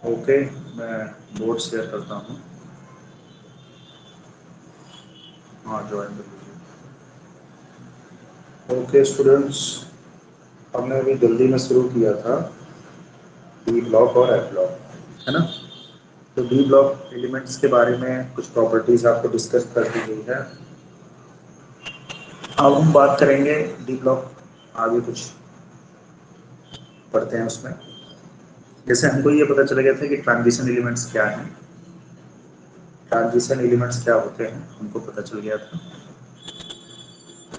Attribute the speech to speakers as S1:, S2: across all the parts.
S1: Okay, मैं board share करता हूँ। हाँ, ज्वाइन कर लीजिए। ओके स्टूडेंट्स, हमने अभी जल्दी में शुरू किया था डी ब्लॉक और एफ ब्लॉक, है ना। तो डी ब्लॉक एलिमेंट्स के बारे में कुछ प्रॉपर्टीज आपको डिस्कस कर दी गई है। अब हम बात करेंगे डी ब्लॉक, आगे कुछ पढ़ते हैं उसमें। जैसे हमको ये पता चला गया था कि ट्रांजिशन एलिमेंट्स क्या हैं, ट्रांजिशन एलिमेंट्स क्या होते हैं हमको पता चल गया था।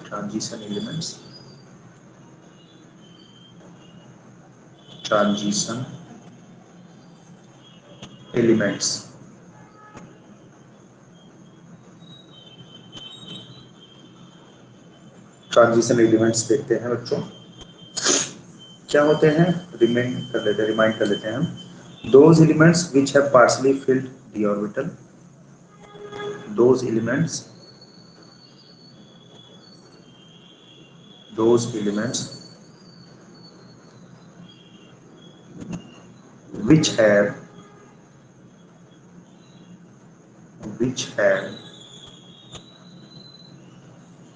S1: Transition elements, transition elements, transition elements देखते हैं बच्चों क्या होते हैं। रिमाइंड कर लेते हैं हम। Those elements which have partially field D orbital, those elements, those elements which have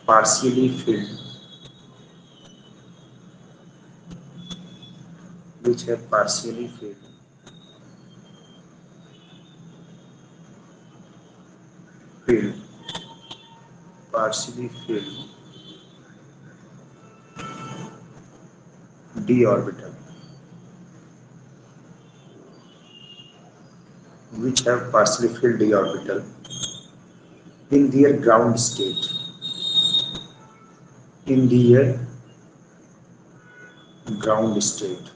S1: partially filled, which have partially filled partially filled d orbital, which have partially filled d orbital in their ground state, in their ground state,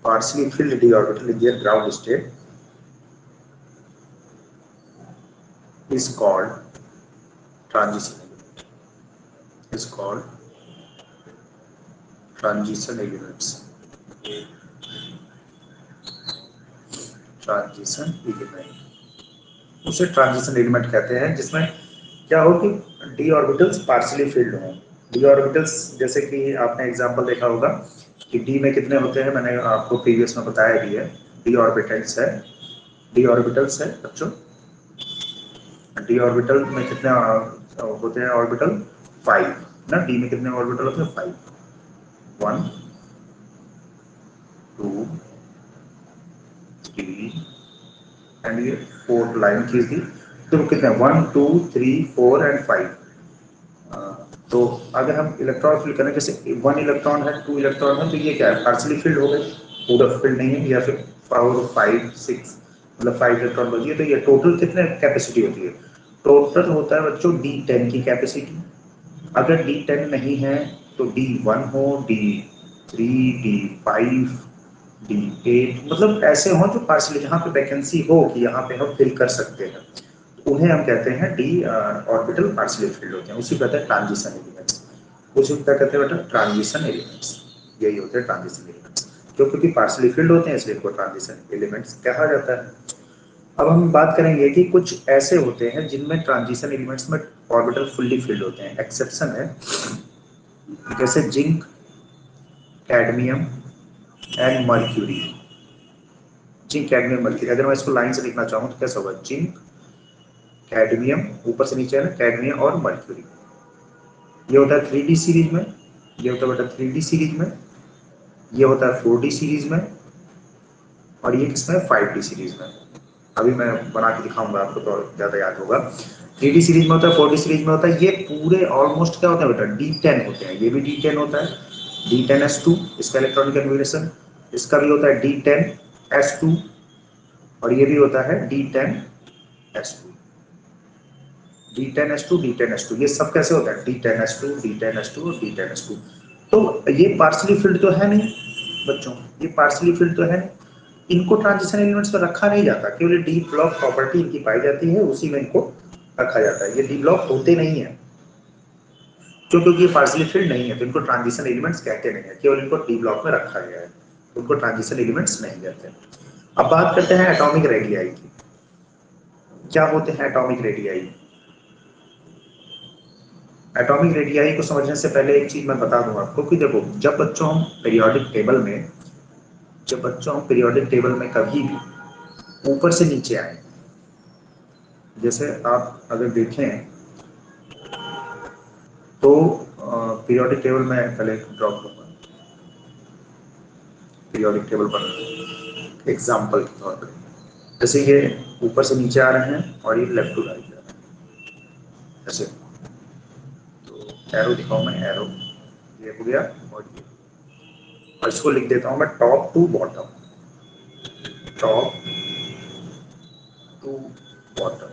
S1: partially filled d orbital in their ground state is called transition element, is called transition elements, transition element. उसे transition element कहते हैं जिसमें क्या हो कि D orbitals partially field हों। D orbitals जैसे कि आपने एग्जांपल देखा होगा कि डी में कितने होते हैं, मैंने आपको प्रीवियस में बताया भी है। डी ऑर्बिटल्स है, डी ऑर्बिटल्स है बच्चों, डी ऑर्बिटल में कितने होते हैं ऑर्बिटल, 5 ना। डी में कितने ऑर्बिटल होते हैं, 5, 1 2 3 एंड ये 4 लाइन खींच दी तो कितने, 1 2 3 4 एंड 5। तो अगर हम इलेक्ट्रॉन फिल करें, जैसे 1 इलेक्ट्रॉन है, 2 इलेक्ट्रॉन है, तो ये क्या है, पार्शियली फिल्ड हो गए, पूरा फिल्ड नहीं है। या फिर 4 5 6 मतलब 5 इलेक्ट्रॉन बचिए, तो ये टोटल कितने कैपेसिटी होती है, टोटल होता है बच्चों D10 की कैपेसिटी। अगर D10 नहीं है तो D1 हो, D3, D5, D8, मतलब ऐसे हो जो पार्शियली, जहाँ पे वैकेंसी हो कि यहाँ पे हम फिल कर सकते हैं, उन्हें हम कहते हैं डी ऑर्बिटल पार्शियली फिल्ड होते हैं। उसी कहते हैं ट्रांजिशन एलिमेंट्स, उसी क्या कहते हैं बेटा, ट्रांजिशन एलिमेंट्स। यही होते हैं ट्रांजिशन एलिमेंट्स, क्योंकि पार्शियली फिल्ड होते हैं इसलिए इनको ट्रांजिशन एलिमेंट्स कहा जाता है। अब हम बात करेंगे कि कुछ ऐसे होते हैं जिनमें ट्रांजिशन एलिमेंट्स में ऑर्बिटल फुल्ली फिल्ड होते हैं। एक्सेप्शन है, जैसे zinc, cadmium and mercury. Zinc, cadmium, mercury, अगर मैं इसको लाइन से लिखना चाहूँ तो कैसा होगा, जिंक, कैडमियम, ऊपर से नीचे है ना, कैडमियम और मर्क्यूरी। ये होता है 3D सीरीज में, ये होता है बेटा 3D सीरीज में, ये होता है 4D सीरीज में, और ये किसमें, 5D सीरीज में। अभी मैं बना के दिखाऊंगा आपको तो ज्यादा याद होगा। 3D सीरीज में होता है, 4D सीरीज में होता है, ये पूरे ऑलमोस्ट क्या होता है बेटा, D10 होते हैं। ये भी D10 होता है, D10s2 इसका इलेक्ट्रॉनिक कन्फिगरेशन, इसका भी होता है D10s2, और ये भी होता है D10s2, D10s2, D10s2, ये सब कैसे होता है, D10s2, D10s2 और D10s2। तो ये पार्शियली फिल्ड तो है नहीं बच्चों, ये पार्शियली फिल्ड तो है नहीं, इनको ट्रांजिशन एलिमेंट्स में रखा नहीं जाता, केवल डी ब्लॉक प्रॉपर्टी इनकी पाई जाती है, उसी में इनको रखा जाता है। ये डी ब्लॉक होते नहीं है, क्योंकि ये पार्शियली फिल्ड नहीं है, तो इनको ट्रांजिशन एलिमेंट्स कहते नहीं है, केवल इनको डी ब्लॉक में रखा गया है, उनको ट्रांजिशन एलिमेंट्स नहीं कहते। अब बात करते हैं एटॉमिक रेडियाई की। क्या होते हैं एटॉमिक रेडियाई? एटॉमिक रेडियाई को समझने से पहले एक चीज मैं बता दूं आपको कि देखो, जब बच्चों हम पीरियोडिक टेबल में जब बच्चों पीरियोडिक टेबल में कभी भी ऊपर से नीचे आए, जैसे आप अगर देखें तो पीरियोडिक टेबल में पहले ड्रॉ करूंगा, पीरियोडिक टेबल पर एग्जाम्पल के तौर पर, जैसे ये ऊपर से नीचे आ रहे हैं और ये लेफ्ट टू राइट जा रहे हैं ऐसे। तो एरो दिखाऊं मैं, एरो ये हो गया, और इसको लिख देता हूं मैं top to bottom, top to bottom,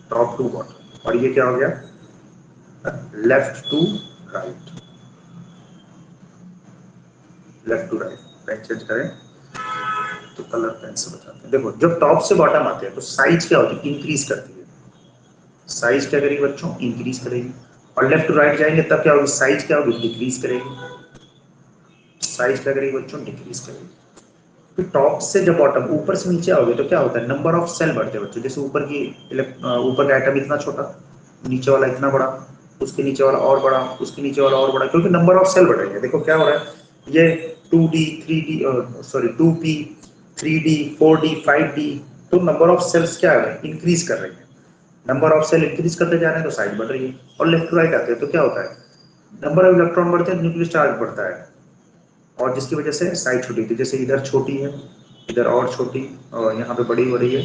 S1: top to bottom. और ये क्या हो गया, left to right, left to right. Pen change करें तो कलर पेन से बताते हैं। देखो जब टॉप से बॉटम आते हैं तो साइज क्या होती है, इंक्रीज करती है। साइज क्या करेगी बच्चों, इंक्रीज करेगी। और लेफ्ट टू राइट जाएंगे तब क्या होगी, साइज क्या होगी, डिक्रीज करेगी। साइज क्या करेगी बच्चों, डिक्रीज करेगी। फिर टॉप से जब बॉटम ऊपर से नीचे आओगे तो क्या होता है, नंबर ऑफ सेल बढ़ते हैं बच्चों। जैसे ऊपर की ऊपर का आइटम इतना छोटा, नीचे वाला इतना बड़ा, उसके नीचे वाला और बड़ा, उसके नीचे वाला और बड़ा, क्योंकि नंबर ऑफ सेल बढ़ रही है। देखो क्या हो रहा है, ये 2D 3D sorry 2P 3D 4D 5D, तो नंबर ऑफ सेल्स क्या है, इंक्रीज कर रही है। नंबर ऑफ सेल इंक्रीज करते जा रहे हैं तो साइज बढ़ रही है। और लेफ्ट टू राइट आते हैं तो क्या होता है, नंबर ऑफ इलेक्ट्रॉन बढ़ते हैं, न्यूक्लियर चार्ज बढ़ता है, और जिसकी वजह से साइज छोटी थी। जैसे इधर छोटी है, इधर और छोटी, और यहाँ पे बड़ी हो रही है।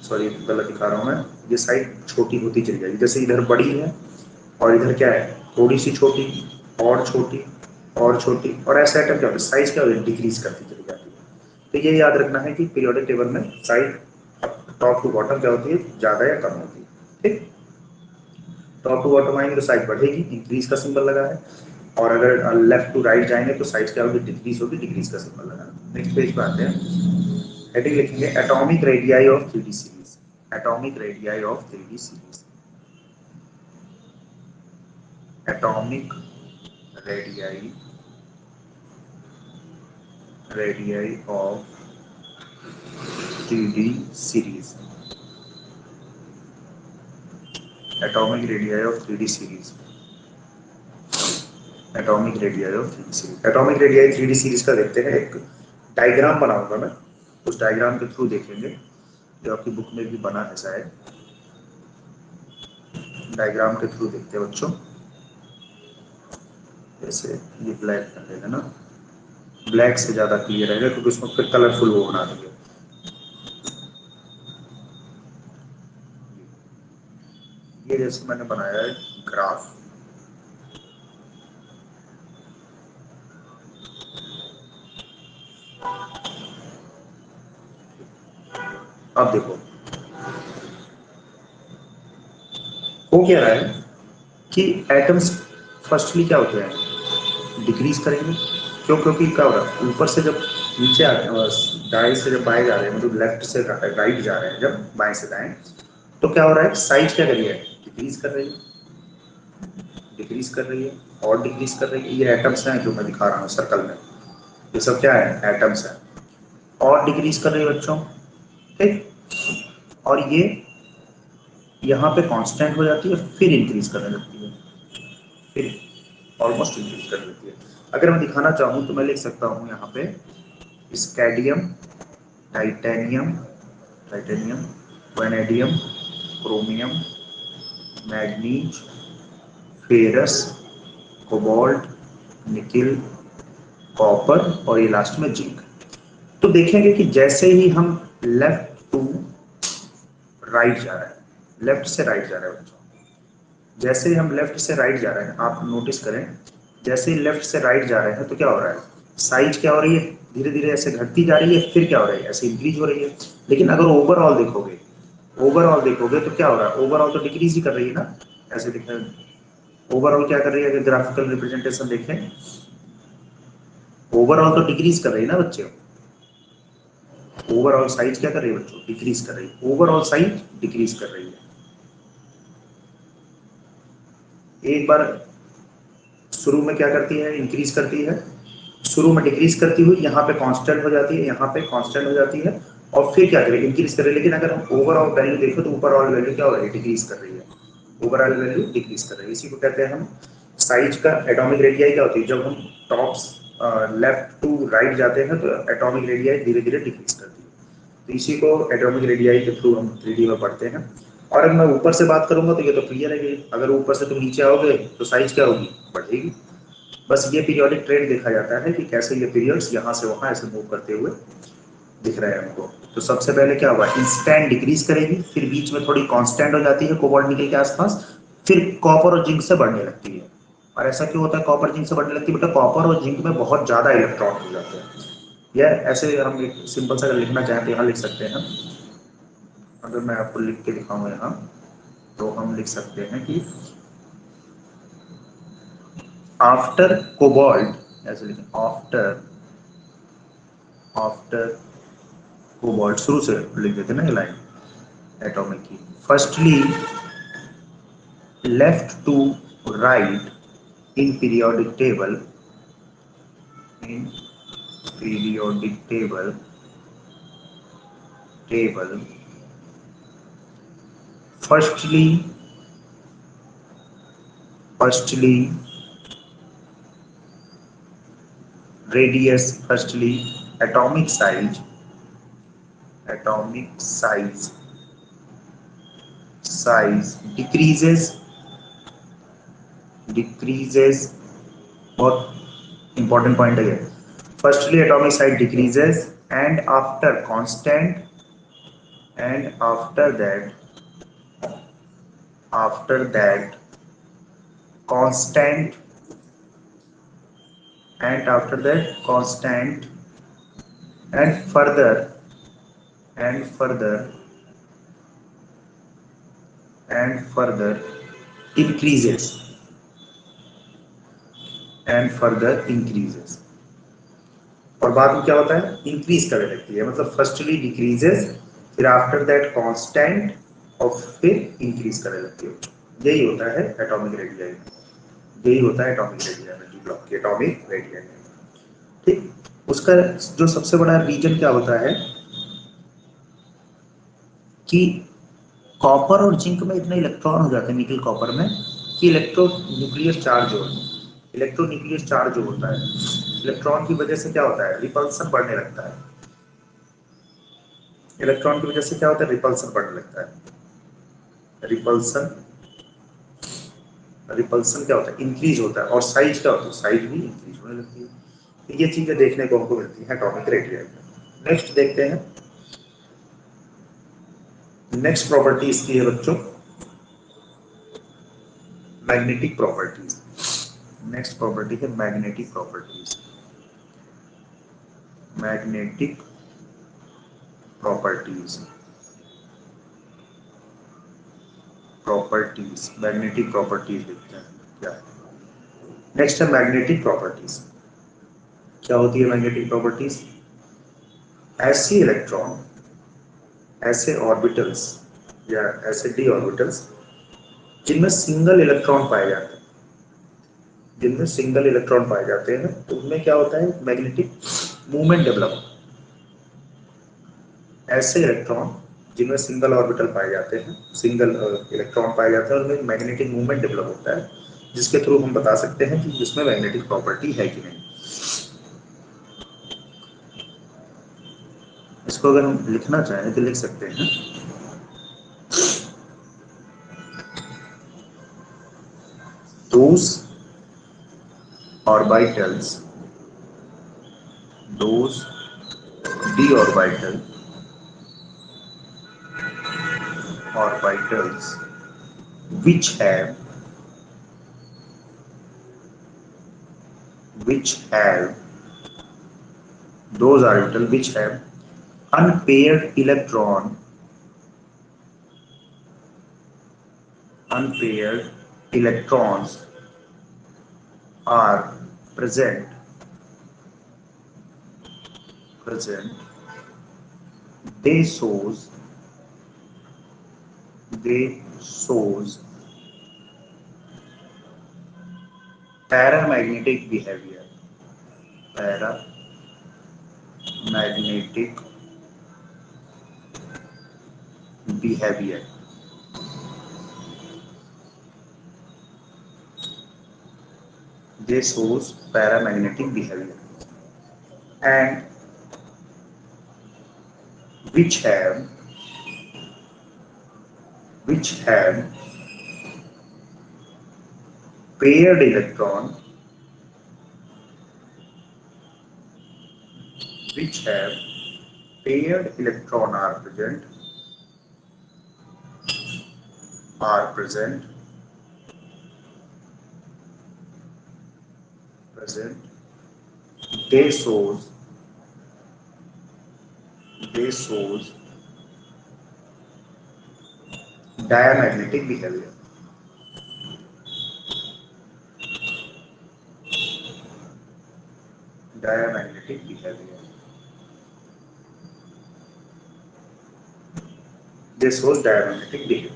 S1: सॉरी गलत दिखा रहा हूँ मैं, ये साइज छोटी होती चली जाएगी। जैसे इधर बड़ी है और इधर क्या है, थोड़ी सी छोटी, और छोटी, और छोटी, और ऐसे आइटम क्या होता है, साइज क्या होती है, डिक्रीज करती चली जाती है। तो ये याद रखना है कि पीरियोडिक टेबल में साइज टॉप टू बॉटम क्या होती है, ज्यादा या कम होती है। ठीक, टॉप टू बॉटम आएंगे तो साइज बढ़ेगी, इंक्रीज का सिंबल लगा है। और अगर लेफ्ट टू राइट जाएंगे तो साइज क्या होगी, डिक्रीज होगी, डिक्रीज का सिंबल लगा है। नेक्स्ट पेज पे आते हैं, हेडिंग लिखेंगे atomic radii of 3D series, atomic radii of 3D series, atomic radii, radii of 3D series, atomic radii of 3D series, atomic radii of 3D series. Atomic radii 3D series का देखते हैं, एक diagram बनाऊंगा मैं, उस diagram के through देखेंगे, जो आपकी बुक में भी बना है शायद। डायग्राम के थ्रू देखते हैं बच्चों, जैसे ये ब्लैक कर देगा ना, ब्लैक से ज्यादा क्लियर रहेगा क्योंकि उसमें फिर कलरफुल वो बना देंगे। ये जैसे मैंने बनाया है ग्राफ, अब देखो हो क्या रहा है कि एटम्स फर्स्टली क्या होते हैं, डिक्रीज करेंगे। क्यों, क्योंकि क्या हो रहा है, ऊपर से जब नीचे आ दाएं से जब बाएं जा रहे हैं, मतलब लेफ्ट से राइट जा रहे हैं, जब बाएं से दाएं, तो क्या हो रहा है, साइज क्या कर रही है, डिक्रीज कर रही है, डिक्रीज कर रही है, और डिक्रीज कर रही है। ये एटम्स हैं जो मैं दिखा रहा हूँ सर्कल में, ये सब क्या है, एटम्स है, और डिक्रीज कर रही है बच्चों। ठीक, और ये यहाँ पे कांस्टेंट हो जाती है, फिर इंक्रीज करने लगती है, फिर ऑलमोस्ट इंक्रीज कर लेती है। अगर मैं दिखाना चाहूँ तो मैं लिख सकता हूँ यहाँ पे scandium, titanium, titanium, vanadium, chromium, manganese, ferrous, cobalt, nickel, copper, और ये लास्ट में जिंक। तो देखेंगे कि जैसे ही हम लेफ्ट टू राइट जा रहे हैं, लेफ्ट से राइट जा रहे हैं बच्चों, जैसे ही हम लेफ्ट से राइट जा रहे हैं, आप नोटिस करें, जैसे ही लेफ्ट से राइट जा रहे हैं तो क्या हो रहा है, साइज क्या हो रही है, धीरे धीरे ऐसे घटती जा रही है, फिर क्या हो रही है, ऐसे इंक्रीज हो रही है। लेकिन अगर ओवरऑल देखोगे, ओवरऑल देखोगे तो क्या हो रहा है, ओवरऑल तो डिक्रीज ही कर रही है ना। ऐसे दिखे, ओवरऑल क्या कर रही है, अगर ग्राफिकल रिप्रेजेंटेशन देखें, ओवरऑल तो डिक्रीज कर रही है ना बच्चे, ओवरऑल साइज क्या कर रही है बच्चों, डिक्रीज कर रही है, ओवरऑल साइज डिक्रीज कर रही है। एक बार शुरू में क्या करती है, इंक्रीज करती है, शुरू में डिक्रीज करती हुई यहाँ पे कांस्टेंट हो जाती है, यहाँ पे कांस्टेंट हो जाती है, और फिर क्या करें, इंक्रीज करें। लेकिन अगर हम ओवरऑल वैल्यू देखें तो ओवरऑल वैल्यू क्या हो रही है, डिक्रीज कर रही है, ओवरऑल वैल्यू डिक्रीज कर रही है। इसी को कहते हैं हम साइज का, एटॉमिक रेडियाई क्या होती है, जब हम टॉप लेफ्ट टू राइट जाते हैं तो एटॉमिक रेडियाई धीरे धीरे डिक्रीज करती है। तो इसी को एटॉमिक रेडियाई के थ्रू हम 3D में पढ़ते हैं। और अगर मैं ऊपर से बात करूंगा तो ये तो क्लियर है कि अगर ऊपर से तुम नीचे आओगे तो साइज क्या होगी, बढ़ेगी। बस ये पीरियोडिक ट्रेंड देखा जाता है कि कैसे ये पीरियड्स यहाँ से वहाँ ऐसे मूव करते हुए दिख रहे हैं हमको। तो सबसे पहले क्या हुआ, इंस्टेंट डिक्रीज करेगी, फिर बीच में थोड़ी कांस्टेंट हो जाती है कोबाल्ट निकल के आसपास, फिर कॉपर और जिंक से बढ़ने लगती है। और ऐसा क्यों होता है कॉपर जिंक से बढ़ने लगती है, बेटा कॉपर और जिंक में बहुत ज्यादा इलेक्ट्रॉन हो जाते हैं। यह ऐसे हम एक सिंपल सा अगर लिखना चाहें तो यहाँ लिख सकते हैं। अगर मैं आपको लिख के दिखाऊंगा यहाँ तो हम लिख सकते हैं कि आफ्टर कोबाल्ट, ऐसे लिखें आफ्टर, आफ्टर कोबाल्ट, शुरू से लिख देते ना ये लाइन एटॉमिक की। Firstly left to right in periodic table, in periodic table firstly radius, firstly atomic size decreases, बहुत important point है ये। Firstly atomic size decreases and after constant constant and further and further and further increases and further increases। और बाद में क्या होता है, increase करने लगती है, मतलब फर्स्टली डिक्रीजेस, फिर आफ्टर दैट कांस्टेंट और फिर इंक्रीज करने लगती है। यही होता है एटॉमिक रेडियाई, यही होता है एटॉमिक रेडियाई में, डी ब्लॉक की एटॉमिक रेडियाई में। ठीक, उसका जो सबसे बड़ा रीजन क्या होता है कि कॉपर और जिंक में इतने इलेक्ट्रॉन हो जाते हैं निकल कॉपर में कि इलेक्ट्रोन्यूक्लियर चार्ज हो, इलेक्ट्रोन्यूक्लियर चार्ज जो होता है इलेक्ट्रॉन की वजह से क्या होता है, रिपल्सन बढ़ने लगता है। इलेक्ट्रॉन की वजह से क्या होता है, रिपल्सन बढ़ने लगता है। रिपल्सन, रिपल्सन क्या होता है, इंक्रीज होता है। और साइज क्या होता है, साइज भी इंक्रीज होने लगती है। तो ये चीजें देखने को हमको मिलती है एटॉमिक रेडियाई में। नेक्स्ट देखते हैं, नेक्स्ट प्रॉपर्टी इसकी है बच्चों मैग्नेटिक प्रॉपर्टीज। नेक्स्ट प्रॉपर्टी है magnetic properties, magnetic properties, properties magnetic properties लिखते हैं क्या है। नेक्स्ट है मैग्नेटिक प्रॉपर्टीज। क्या होती है मैग्नेटिक प्रॉपर्टीज, ऐसी इलेक्ट्रॉन, ऐसे ऑर्बिटल्स या ऐसे डी ऑर्बिटल्स जिनमें सिंगल इलेक्ट्रॉन पाए जाते हैं, जिनमें सिंगल इलेक्ट्रॉन पाए जाते हैं तो उनमें क्या होता है, मैग्नेटिक मूवमेंट डेवलप। ऐसे इलेक्ट्रॉन जिनमें सिंगल ऑर्बिटल पाए जाते हैं, सिंगल इलेक्ट्रॉन पाए जाते हैं, उनमें मैग्नेटिक मूवमेंट डेवलप होता है, जिसके थ्रू हम बता सकते हैं कि इसमें मैग्नेटिक प्रॉपर्टी है कि नहीं। इसको अगर हम लिखना चाहें तो लिख सकते हैं, those orbitals, those d orbitals which have those orbitals which have unpaired electron, unpaired electrons are present, they shows paramagnetic behavior, paramagnetic behavior। They shows paramagnetic behavior। and which have paired electron which have paired electron are present they shows diamagnetic behavior. Diamagnetic behavior. This was diamagnetic behavior.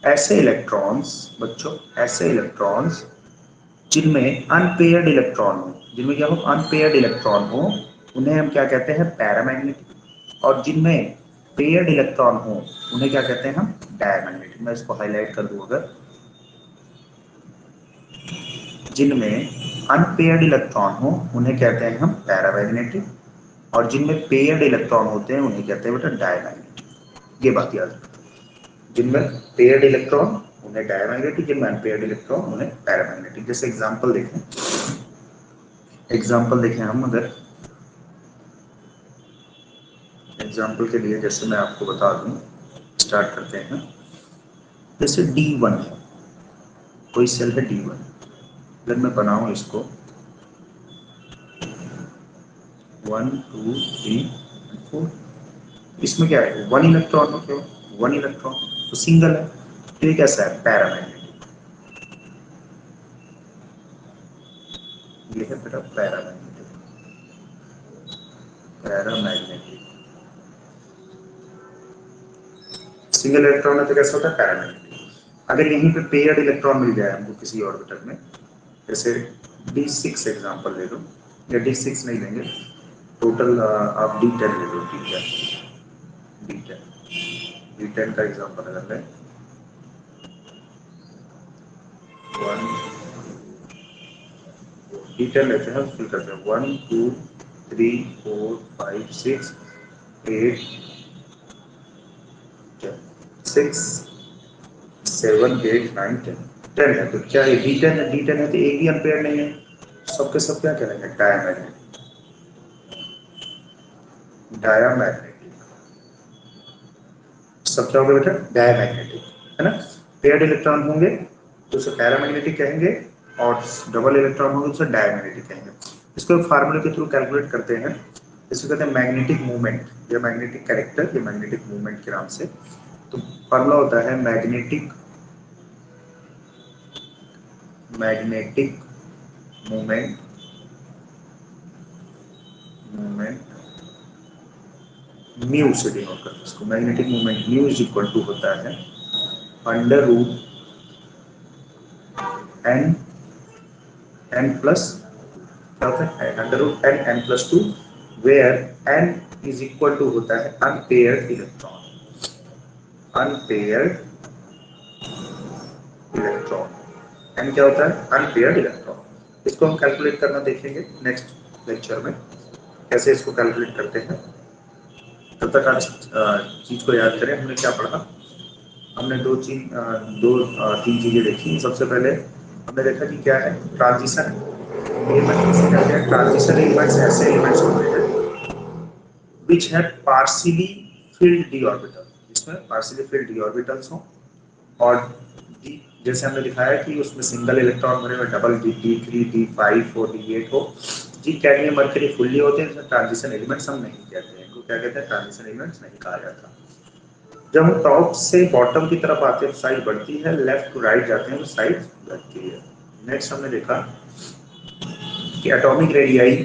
S1: ऐसे electrons बच्चों, ऐसे electrons जिनमें unpaired electron हो, जिनमें क्या हो, unpaired electron हो, उन्हें हम क्या कहते हैं, पैरामैग्नेटिक। और जिनमें पेयर्ड इलेक्ट्रॉन हो उन्हें क्या कहते हैं हम, डायमैग्नेटिक। मैं इसको हाईलाइट कर दूं, अगर जिनमें अनपेयर्ड इलेक्ट्रॉन हो उन्हें कहते हैं हम पैरामैग्नेटिक, और जिनमें पेयर्ड इलेक्ट्रॉन होते हैं उन्हें कहते हैं बेटा डायमैग्नेटिक। ये बात याद रखो, जिनमें पेयर्ड इलेक्ट्रॉन उन्हें डायमैग्नेटिक, जिनमें अनपेयर्ड इलेक्ट्रॉन उन्हें पैरामैग्नेटिक। जैसे एग्जांपल देखें हम, अगर एग्जांपल के लिए जैसे मैं आपको बता दूं, स्टार्ट करते हैं। जैसे D1 है, कोई सेल है D1, अगर मैं बनाऊं इसको 1 2 3 4, इसमें क्या है, 1 इलेक्ट्रॉन हो, क्यों 1 इलेक्ट्रॉन तो सिंगल है, तो ये कैसा है, पैरामैग्नेटिक। ये है बेटा पैरामैग्नेटिक। सिंगल इलेक्ट्रॉन है तो कैसा होता है, पैरामैग्नेटिक। अगर यहीं पे पेयर्ड इलेक्ट्रॉन मिल जाए हमको किसी ऑर्बिटल में, जैसे D6 एग्जांपल ले लो, या D6 नहीं लेंगे, टोटल आप D10 ले लो, D10 का एग्जांपल अगर लें, 1 D10 लेते हैं, फिल करते हैं 1 2 3 4 5 6 8 6 7 8 9 10 10 है, तो क्या ये D10 है, D10 है तो एक भी अनपेयर नहीं है, सबके सब क्या करेंगे, डायमैग्नेटिक। सब क्या होगा बेटा, डायमैग्नेटिक, है ना। पेयर्ड इलेक्ट्रॉन होंगे तो उसे पैरामैग्नेटिक कहेंगे, और डबल इलेक्ट्रॉन होंगे तो उसे डायमैग्नेटिक कहेंगे। इसको एक फार्मूले के थ्रू कैलकुलेट करते हैं, इसको कहते हैं मैग्नेटिक मूवमेंट या मैग्नेटिक कैरेक्टर या मैग्नेटिक मूवमेंट के नाम से। तो फार्मूला होता है मैग्नेटिक मूवमेंट म्यू से डिनोट करते हैं इसको। Magnetic movement mu is equal to होता है अंडर रूट एन प्लस, क्या होता है, under root n plus 2, where n is equal to होता है अनपेयर्ड इलेक्ट्रॉन। एन क्या होता है, अनपेयर्ड इलेक्ट्रॉन। इसको हम कैलकुलेट करना देखेंगे नेक्स्ट लेक्चर में, कैसे इसको कैलकुलेट करते हैं। तब तक आप चीज को याद करें, हमने क्या पढ़ा, हमने दो तीन चीजें देखी। सबसे पहले हमने देखा कि क्या है, ट्रांजिशन एलिमेंट। ट्रांजिशन एलिमेंट्स ऐसे एलिमेंट्स होते हैं which have partially field D orbital, जिसमें पार्शियली फिल्ड डी ऑर्बिटल्स हो, और जैसे हमने दिखाया कि उसमें सिंगल इलेक्ट्रॉन भरे हुए डबल D3 D5 और D8 हो। जी कैडमियम मरकरी फुल्ली होते हैं, इसमें ट्रांजिशन एलिमेंट्स हम नहीं कहते हैं, इनको क्या कहते हैं, ट्रांजिशन एलिमेंट्स नहीं कहा जाता। जब हम टॉप से बॉटम की तरफ आते हैं साइज बढ़ती है, लेफ्ट टू राइट जाते हैं तो साइज घटती है। नेक्स्ट हमने देखा कि एटॉमिक रेडियाई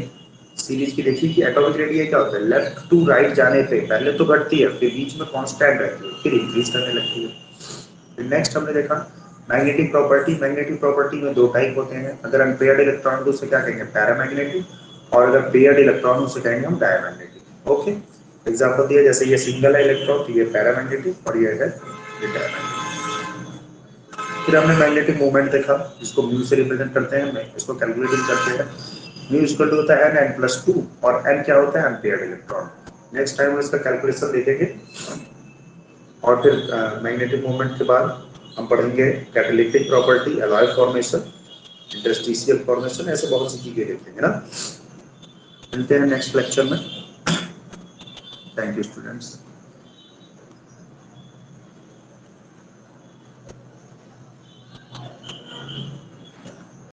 S1: सीरीज की देखी कि एटॉमिक रेडियाई क्या होता है, लेफ्ट टू राइट जाने पे पहले तो घटती है, फिर बीच में कांस्टेंट रहती है, फिर इंक्रीज करने लगती है। फिर नेक्स्ट हमने देखा मैग्नेटिक प्रॉपर्टी। मैग्नेटिक प्रॉपर्टी में दो टाइप होते हैं, अगर अनपेयर्ड इलेक्ट्रॉन तो उसे क्या कहेंगे, पैरामैग्नेटिक, और अगर पेयर्ड इलेक्ट्रॉन उसे कहेंगे हम डायमैग्नेटिक। ओके, एग्जांपल दिया, जैसे ये सिंगल है इलेक्ट्रॉन तो ये पैरामैग्नेटिक और ये है ये डायमैग्नेटिक। फिर हमने मैग्नेटिक मूवमेंट देखा, जिसको म्यू से रिप्रेजेंट करते हैं, इसको कैलकुलेटिंग करते हैं। म्यू इक्वल टू होता है n+2 और n क्या होता है अनपेयर्ड इलेक्ट्रॉन। नेक्स्ट टाइम इसका कैलकुलेशन देखेंगे और फिर मैग्नेटिक मोमेंट के बाद हम पढ़ेंगे catalytic property, alloy formation, interstitial formation, ऐसे बहुत सी चीजें देखेंगे ना। मिलते हैं नेक्स्ट लेक्चर में। Thank you students.